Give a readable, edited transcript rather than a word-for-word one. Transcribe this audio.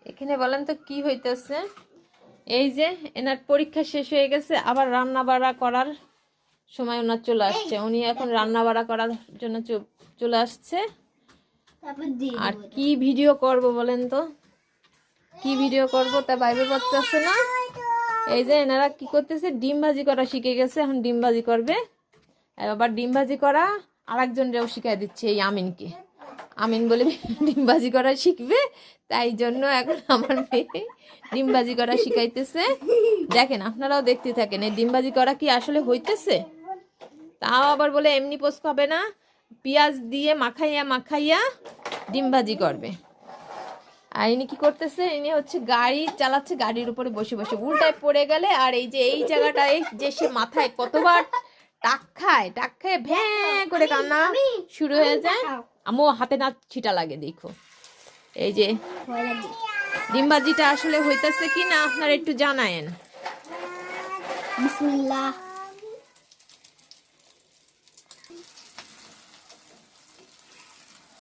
এখানে বলেন তো কি হইতেছে? এই যে এনার পরীক্ষা শেষ হয়ে গেছে, আবার রান্না বাড়া করার সময় ওনার চলে আসছে। উনি এখন রান্না বাড়া করার জন্য চলে আসছে। আর কি ভিডিও করব বলেন তো, কি ভিডিও করব তা ভাইবে পারতেছে না। এই যে এনারা কি করতেছে, ডিম ভাজি করা শিখে গেছে, এখন ডিম ভাজি করবে। আবার ডিম ভাজি করা আরেকজনকেও শিখাই দিচ্ছে, এই আমিনকে। আমিন বলে ডিম ভাজি করা শিখবে, তাই জন্য এখন আমার মেয়ে ডিম ভাজি করা শিখাইতেছে। দেখেন, আপনারাও দেখতে থাকেন, এই ডিম ভাজি করা কি আসলে হইতেছে। তাও আবার বলে এমনি পোস্ট হবে না, পেঁয়াজ দিয়ে মাখাইয়া মাখাইয়া ডিম ভাজি করবে। আর ইনি কি করতেছে, ইনি হচ্ছে গাড়ি চালাচ্ছে, গাড়ির উপরে বসে বসে উল্টায় পড়ে গেলে। আর এই যে এই জায়গাটায় যে সে মাথায় কতবার টাক খায় ভ্যাঁ করে কান্না শুরু হয়ে যায়। আমও হাতে না ছিটা লাগে। দেখো এই যে ডিম ভাজিটা আসলে হইতেছে কি না আপনারা একটু জানায়েন। বিসমিল্লাহ।